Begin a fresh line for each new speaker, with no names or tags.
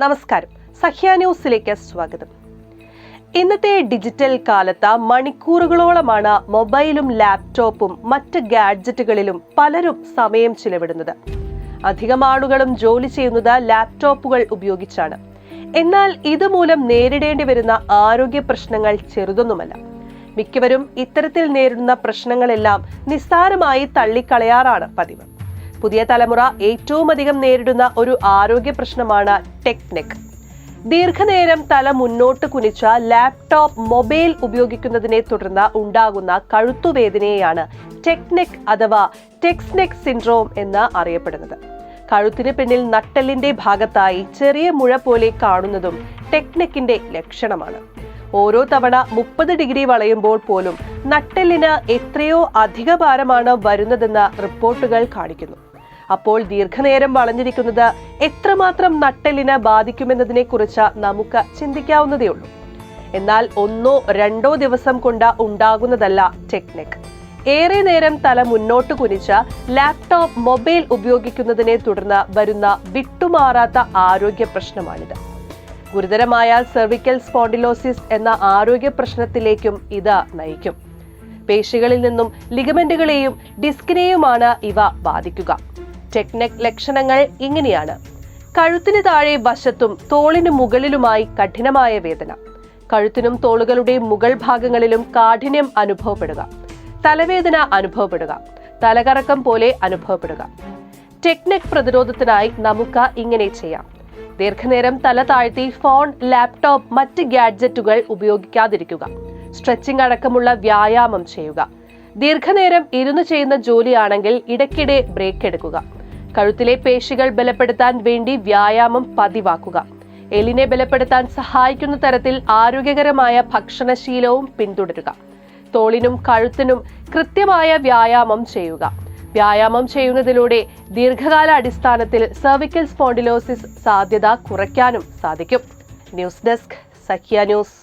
നമസ്കാരം, സഹ്യ ന്യൂസിലേക്ക് സ്വാഗതം. ഇന്നത്തെ ഡിജിറ്റൽ കാലത്ത് മണിക്കൂറുകളോളമാണ് മൊബൈലും ലാപ്ടോപ്പും മറ്റ് ഗാഡ്ജറ്റുകളിലും പലരും സമയം ചിലവിടുന്നത്. അധികം ആളുകളും ജോലി ചെയ്യുന്നത് ലാപ്ടോപ്പുകൾ ഉപയോഗിച്ചാണ്. എന്നാൽ ഇതുമൂലം നേരിടേണ്ടി വരുന്ന ആരോഗ്യ പ്രശ്നങ്ങൾ ചെറുതൊന്നുമല്ല. മിക്കവരും ഇത്തരത്തിൽ നേരിടുന്ന പ്രശ്നങ്ങളെല്ലാം നിസ്സാരമായി തള്ളിക്കളയാറാണ് പതിവ്. പുതിയ തലമുറ ഏറ്റവും അധികം നേരിടുന്ന ഒരു ആരോഗ്യ പ്രശ്നമാണ് ടെക് നെക്ക്. ദീർഘനേരം തല മുന്നോട്ട് കുനിച്ച ലാപ്ടോപ്പ്, മൊബൈൽ ഉപയോഗിക്കുന്നതിനെ തുടർന്ന് ഉണ്ടാകുന്ന കഴുത്തുവേദനയെയാണ് ടെക് നെക്ക് അഥവാ ടെക്സ് നെക്ക് സിൻഡ്രോം എന്ന് അറിയപ്പെടുന്നത്. കഴുത്തിന് പിന്നിൽ നട്ടെല്ലിന്റെ ഭാഗത്തായി ചെറിയ മുഴ പോലെ കാണുന്നതും ടെക് നെക്കിന്റെ ലക്ഷണമാണ്. ഓരോ തവണ 30 ഡിഗ്രി വളയുമ്പോൾ പോലും നട്ടെല്ലിന് എത്രയോ അധിക ഭാരമാണ് വരുന്നതെന്ന് റിപ്പോർട്ടുകൾ കാണിക്കുന്നു. അപ്പോൾ ദീർഘനേരം വളഞ്ഞിരിക്കുന്നത് എത്രമാത്രം നട്ടെല്ലിനെ ബാധിക്കുമെന്നതിനെ കുറിച്ച് നമുക്ക് ചിന്തിക്കാവുന്നതേ ഉള്ളൂ. എന്നാൽ 1-2 ദിവസം കൊണ്ട് ഉണ്ടാകുന്നതല്ല ടെക് നെക്ക്. ഏറെ നേരം തല മുന്നോട്ട് കുനിച്ച് ലാപ്ടോപ്പ്, മൊബൈൽ ഉപയോഗിക്കുന്നതിനെ തുടർന്ന് വരുന്ന വിട്ടുമാറാത്ത ആരോഗ്യ പ്രശ്നമാണിത്. ഗുരുതരമായാൽ സെർവിക്കൽ സ്പോണ്ടിലോസിസ് എന്ന ആരോഗ്യ പ്രശ്നത്തിലേക്കും ഇത് നയിക്കും. പേശികളിൽ നിന്നും ലിഗമെന്റുകളെയും ഡിസ്കിനെയുമാണ് ഇവ ബാധിക്കുക. ടെക് നെക്ക് ലക്ഷണങ്ങൾ ഇങ്ങനെയാണ്: കഴുത്തിന് താഴെ വശത്തും തോളിന് മുകളിലുമായി കഠിനമായ വേദന, കഴുത്തിനും തോളുകളുടെ മുകൾ ഭാഗങ്ങളിലും കാഠിന്യം അനുഭവപ്പെടുക, തലവേദന അനുഭവപ്പെടുക, തലകറക്കം പോലെ അനുഭവപ്പെടുക. ടെക് നെക്ക് പ്രതിരോധത്തിനായി നമുക്ക് ഇങ്ങനെ ചെയ്യാം: ദീർഘനേരം തല താഴ്ത്തി ഫോൺ, ലാപ്ടോപ്പ്, മറ്റ് ഗാഡ്ജറ്റുകൾ ഉപയോഗിക്കാതിരിക്കുക. സ്ട്രെച്ചിങ് അടക്കമുള്ള വ്യായാമം ചെയ്യുക. ദീർഘനേരം ഇരുന്ന് ചെയ്യുന്ന ജോലിയാണെങ്കിൽ ഇടയ്ക്കിടെ ബ്രേക്ക് എടുക്കുക. കഴുത്തിലെ പേശികൾ ബലപ്പെടുത്താൻ വേണ്ടി വ്യായാമം പതിവാക്കുക. എല്ലിനെ ബലപ്പെടുത്താൻ സഹായിക്കുന്ന തരത്തിൽ ആരോഗ്യകരമായ ഭക്ഷണശീലവും പിന്തുടരുക. തോളിനും കഴുത്തിനും കൃത്യമായ വ്യായാമം ചെയ്യുക. വ്യായാമം ചെയ്യുന്നതിലൂടെ ദീർഘകാല അടിസ്ഥാനത്തിൽ സെർവിക്കൽ സ്പോണ്ടിലോസിസ് സാധ്യത കുറയ്ക്കാനും സാധിക്കും. News desk, Sahya news.